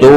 2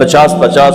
50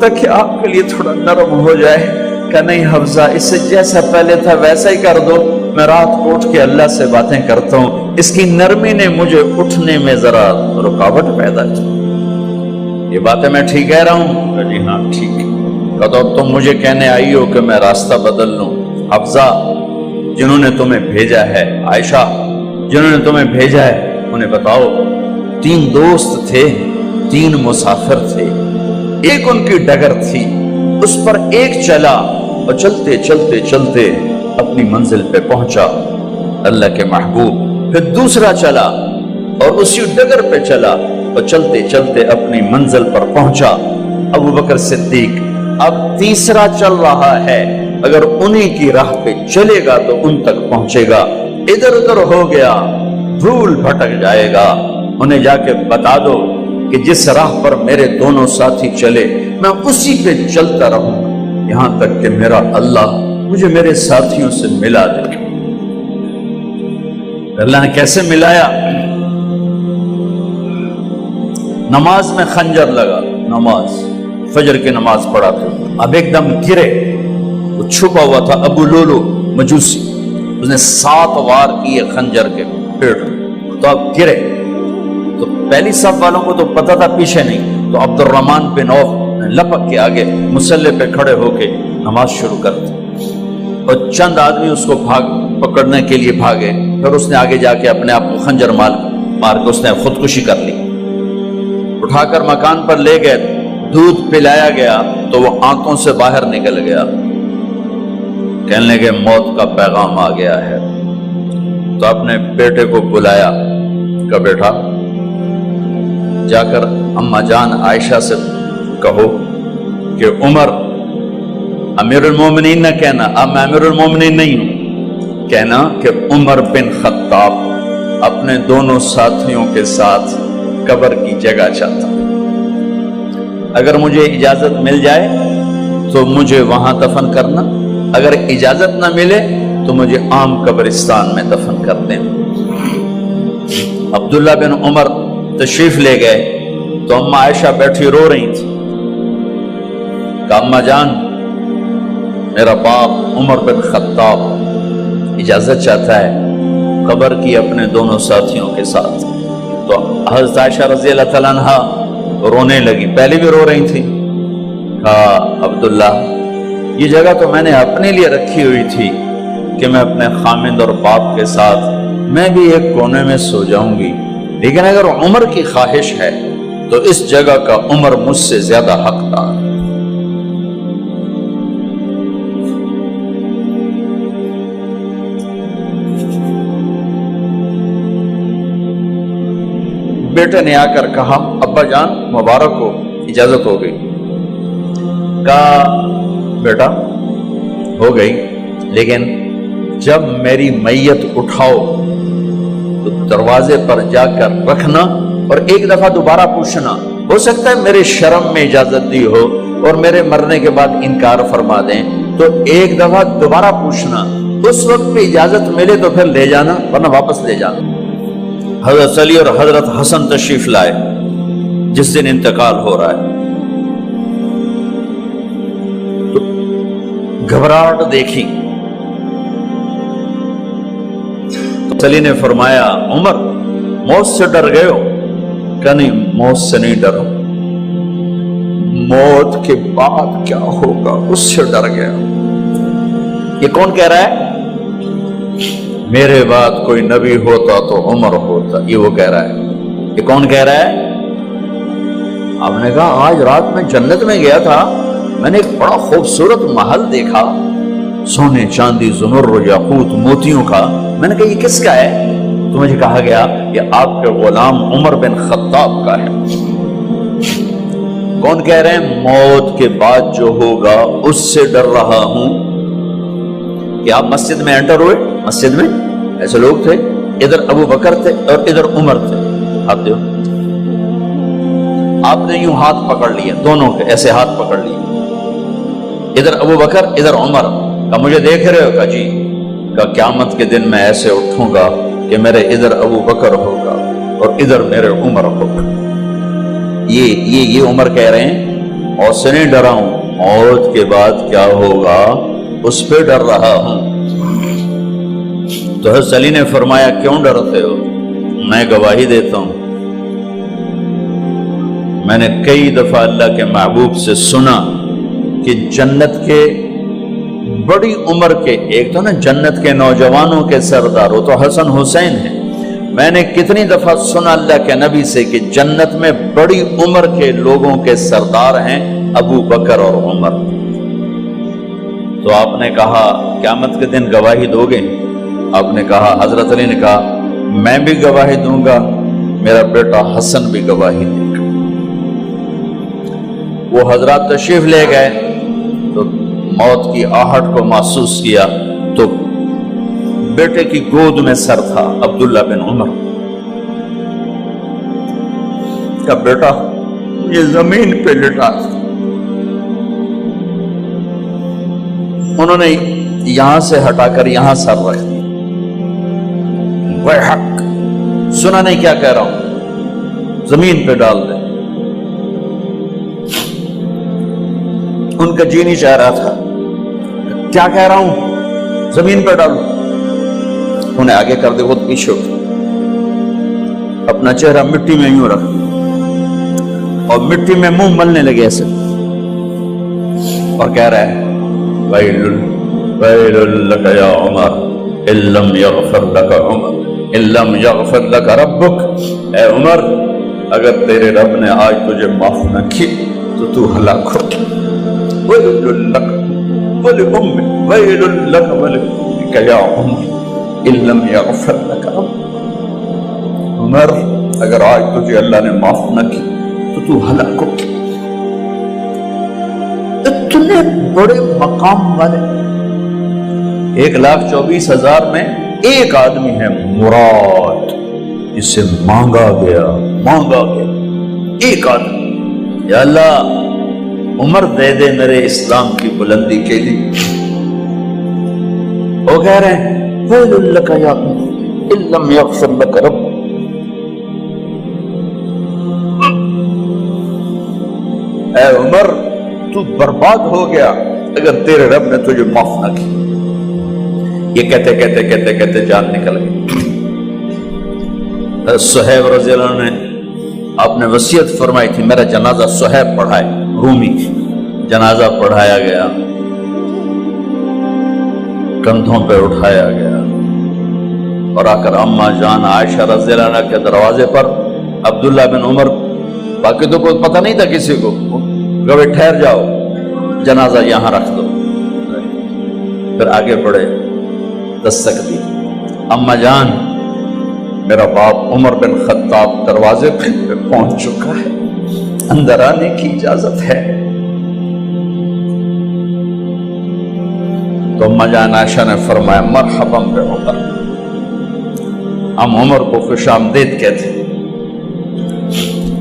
تاکہ آپ کے لیے تھوڑا نرم ہو جائے کہ نہیں حفظہ، اس سے جیسا پہلے تھا ویسا ہی کر دو، میں رات کو اٹھ کے اللہ سے باتیں کرتا ہوں، اس کی نرمی نے مجھے اٹھنے میں ذرا رکاوٹ پیدا کی۔ یہ باتیں میں ٹھیک کہہ رہا ہوں؟ کہ جی ہاں ٹھیک ہے۔ کہ تو تم مجھے کہنے آئی ہو کہ میں راستہ بدل لوں؟ حفظہ، جنہوں نے تمہیں بھیجا ہے، عائشہ جنہوں نے تمہیں بھیجا ہے، انہیں بتاؤ 3 دوست تھے، 3 مسافر تھے، ایک ان کی ڈگر تھی، اس پر ایک چلا اور چلتے چلتے چلتے اپنی منزل پہ پہنچا اللہ کے محبوب، پھر دوسرا چلا اور اسی ڈگر پہ چلا اور چلتے چلتے اپنی منزل پر پہنچا ابو بکر صدیق۔ اب تیسرا چل رہا ہے، اگر انہی کی راہ پہ چلے گا تو ان تک پہنچے گا، ادھر ادھر ہو گیا بھول بھٹک جائے گا۔ انہیں جا کے بتا دو کہ جس راہ پر میرے دونوں ساتھی چلے میں اسی پہ چلتا رہوں یہاں تک کہ میرا اللہ مجھے میرے ساتھیوں سے ملا دے۔ اللہ نے کیسے ملایا؟ نماز میں خنجر لگا، نماز فجر کی نماز پڑھا تھا، اب ایک دم گرے، وہ چھپا ہوا تھا ابو لولو مجوسی، اس نے 7 وار کیے خنجر کے پیٹ، تو اب گرے، تو پہلی صف والوں کو تو پتہ تھا پیچھے نہیں، تو عبد الرحمن بن عوف نے لپک کے آگے مصلی پہ کھڑے ہو کے نماز شروع کر دی، اور چند آدمی اس کو پکڑنے کے لیے بھاگے، پھر اس نے آگے جا کے اپنے آپ کو خنجر مار کے اس نے خودکشی کر لی، اٹھا کر مکان پر لے گئے، دودھ پلایا گیا تو وہ آنتوں سے باہر نکل گیا، کہنے لگے موت کا پیغام آ گیا ہے، تو اپنے بیٹے کو بلایا کہ بیٹا جا کر اماں جان عائشہ سے کہو کہ عمر امیر المومنین نہ کہنا، اب میں امیر المومنین نہیں ہوں، کہنا کہ عمر بن خطاب اپنے دونوں ساتھیوں کے ساتھ قبر کی جگہ چاہتا، اگر مجھے اجازت مل جائے تو مجھے وہاں دفن کرنا، اگر اجازت نہ ملے تو مجھے عام قبرستان میں دفن کر دیں۔ عبداللہ بن عمر تشریف لے گئے تو اماں عائشہ بیٹھی رو رہی تھی، کہ اماں جان میرا باپ عمر بن خطاب اجازت چاہتا ہے قبر کی اپنے دونوں ساتھیوں کے ساتھ۔ تو حضرت عائشہ رضی اللہ تعالیٰ عنہ رونے لگی، پہلے بھی رو رہی تھی، کہا عبداللہ یہ جگہ تو میں نے اپنے لیے رکھی ہوئی تھی کہ میں اپنے خامند اور باپ کے ساتھ میں بھی ایک کونے میں سو جاؤں گی، لیکن اگر عمر کی خواہش ہے تو اس جگہ کا عمر مجھ سے زیادہ حقدار ہے۔ بیٹے نے آ کر کہا ابا جان مبارک ہو، اجازت ہو گئی۔ کہا بیٹا ہو گئی، لیکن جب میری میت اٹھاؤ تو دروازے پر جا کر رکھنا اور ایک دفعہ دوبارہ پوچھنا، ہو سکتا ہے میرے شرم میں اجازت دی ہو اور میرے مرنے کے بعد انکار فرما دیں، تو ایک دفعہ دوبارہ پوچھنا، اس وقت پہ اجازت ملے تو پھر لے جانا ورنہ واپس لے جانا۔ حضرت علی اور حضرت حسن تشریف لائے جس دن انتقال ہو رہا ہے، تو گھبراہٹ دیکھی، علی نے فرمایا عمر موت سے ڈر گئے ہو؟ کہ نہیں موت سے نہیں ڈرا، موت کے بعد کیا ہوگا اس سے ڈر گیا۔ یہ کون کہہ رہا ہے؟ میرے بعد کوئی نبی ہوتا تو عمر ہوتا، یہ وہ کہہ رہا ہے۔ یہ کون کہہ رہا ہے؟ آپ نے کہا آج رات میں جنت میں گیا تھا، میں نے ایک بڑا خوبصورت محل دیکھا، سونے چاندی زمرد یاقوت موتیوں کا، میں نے کہا یہ کس کا ہے؟ تو مجھے کہا گیا یہ آپ کے غلام عمر بن خطاب کا ہے۔ کون کہہ رہے ہیں؟ موت کے بعد جو ہوگا اس سے ڈر رہا ہوں۔ کہ آپ مسجد میں انٹر ہوئے، مسجد میں ایسے لوگ تھے، ادھر ابو بکر تھے اور ادھر عمر تھے، ہاتھ دیو، آپ نے یوں ہاتھ پکڑ لیے، دونوں کے ایسے ہاتھ پکڑ لیے، ادھر ابو بکر ادھر عمر، کہ مجھے دیکھ رہے ہو؟ کہ جی۔ کہ قیامت کے دن میں ایسے اٹھوں گا کہ میرے ادھر ابو بکر ہوگا اور ادھر میرے عمر ہوگا۔ یہ عمر کہہ رہے ہیں موت سے نہیں ڈرا ہوں، موت کے بعد کیا ہوگا اس پہ ڈر رہا ہوں۔ تو حضرت علی نے فرمایا کیوں ڈرتے ہو؟ میں گواہی دیتا ہوں، میں نے کئی دفعہ اللہ کے محبوب سے سنا کہ جنت کے بڑی عمر کے، ایک تو نا جنت کے نوجوانوں کے سردار، وہ تو حسن حسین ہیں، میں نے کتنی دفعہ سنا اللہ کے نبی سے کہ جنت میں بڑی عمر کے لوگوں کے سردار ہیں ابو بکر اور عمر۔ تو آپ نے کہا قیامت کے دن گواہی دو گے؟ آپ نے کہا، حضرت علی نے کہا میں بھی گواہی دوں گا، میرا بیٹا حسن بھی گواہی دے گا۔ وہ حضرات تشریف لے گئے تو موت کی آہٹ کو محسوس کیا تو بیٹے کی گود میں سر تھا عبداللہ بن عمر کا، بیٹا یہ زمین پہ لٹا۔ انہوں نے یہاں سے ہٹا کر یہاں سر رکھ دیا۔ ویحک، سنا نہیں کیا کہہ رہا ہوں، زمین پہ ڈال دے۔ ان کا جی نہیں چاہ رہا تھا، کیا کہہ رہا ہوں، زمین پہ ڈالو۔ انہیں آگے کر دے، خود پیچھے اٹھ، اپنا چہرہ مٹی میں یوں رکھ اور مٹی میں منہ ملنے لگے ایسے، اور کہہ رہا ہے ویل لک یا عمر ان لم یغفر لک عمر ان لم یغفر لک ربک، اے عمر اگر تیرے رب نے آج تجھے معاف نہ کی تو تو ہلاک ہو۔ ویل لک ولأمک ویل لک ولأمک یا عمر ان لم یغفر لک ربک، عمر اگر آج تجھے اللہ نے معاف نہ کی تو تو ہلاک ہو۔ اتنے بڑے مقام والے 1,24,000 میں ایک آدمی ہے مراد، جسے مانگا گیا ایک آدمی، یا اللہ عمر دے دے میرے اسلام کی بلندی کے لیے۔ وہ کہہ رہے ہیں ویل لک یا عمر ان لم یغفر لک رب، اے عمر تو برباد ہو گیا اگر تیرے رب نے تجھے معاف نہ کی۔ یہ کہتے جان نکل گئی۔ صہیب رضی اللہ عنہ نے آپ نے وصیت فرمائی تھی میرا جنازہ صہیب پڑھائے، رومی جنازہ پڑھایا گیا، کندھوں پہ اٹھایا گیا، اور آ کر اماں جان عائشہ رضی اللہ عنہ کے دروازے پر عبداللہ بن عمر، باقی تو کوئی پتہ نہیں تھا کسی کو، گوے ٹھہر جاؤ جنازہ یہاں رکھ دو۔ پھر آگے بڑھے، دستک دی، اماں جان میرا باپ عمر بن خطاب دروازے پہ پہنچ چکا ہے، اندر آنے کی اجازت ہے۔ تو اماں جان عائشہ نے فرمایا مرحبا بعمر، ہم عمر کو خوش آمدید کہتے،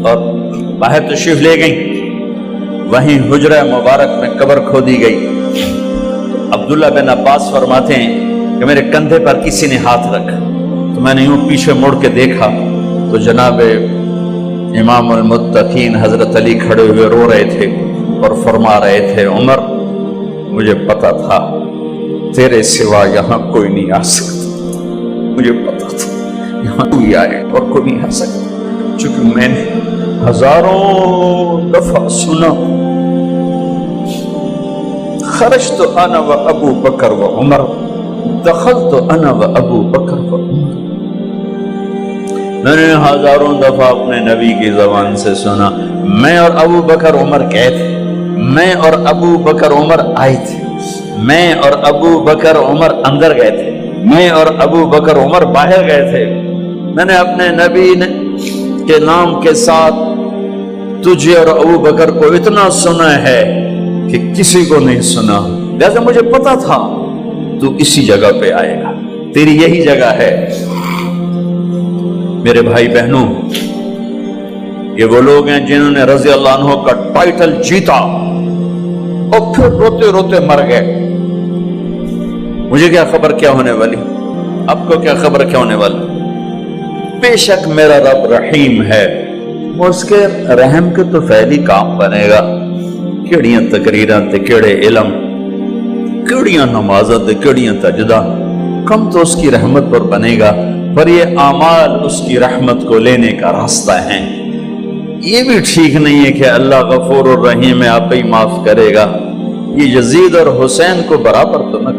اور باہر تشریف لے گئیں۔ وہیں حجرہ مبارک میں قبر کھودی گئی۔ عبداللہ بن عباس فرماتے ہیں کہ میرے کندھے پر کسی نے ہاتھ رکھا تو میں نے یوں پیچھے مڑ کے دیکھا تو جناب امام المتقین حضرت علی کھڑے ہوئے رو رہے تھے اور فرما رہے تھے عمر مجھے پتا تھا تیرے سوا یہاں کوئی نہیں آ سکتا، مجھے پتا تھا یہاں کوئی آئے اور کوئی نہیں آ سکتا، چونکہ میں نے ہزاروں دفعہ سنا خرجت انا و ابو بکر و عمر دخلت انا و ابو بکر و عمر، میں نے ہزاروں دفعہ اپنے نبی کی زبان سے سنا میں اور ابو بکر عمر گئے تھے، میں اور ابو بکر عمر آئے تھے، میں اور ابو بکر عمر اندر گئے تھے، میں اور ابو بکر عمر باہر گئے تھے، میں نے اپنے نبی کے نام کے ساتھ تجھے اور ابو بکر کو اتنا سنا ہے کہ کسی کو نہیں سنا، لہذا مجھے پتا تھا تو اسی جگہ پہ آئے گا، تیری یہی جگہ ہے۔ میرے بھائی بہنوں، یہ وہ لوگ ہیں جنہوں نے رضی اللہ عنہ کا ٹائٹل جیتا اور پھر روتے روتے مر گئے۔ مجھے کیا خبر کیا ہونے والی، آپ کو کیا خبر کیا ہونے والی؟ بے شک میرا رب رحیم ہے، وہ اس کے رحم کے تو فعلی کام بنے گا، کیڑیاں تقریراں تے کیڑے علم، کیڑیاں نمازاں تے کیڑیاں تجدہ، کم تو اس کی رحمت پر بنے گا، پر یہ اعمال اس کی رحمت کو لینے کا راستہ ہیں۔ یہ بھی ٹھیک نہیں ہے کہ اللہ غفور الرحیم ہے، آپ ہی معاف کرے گا۔ یہ یزید اور حسین کو برابر تو نہ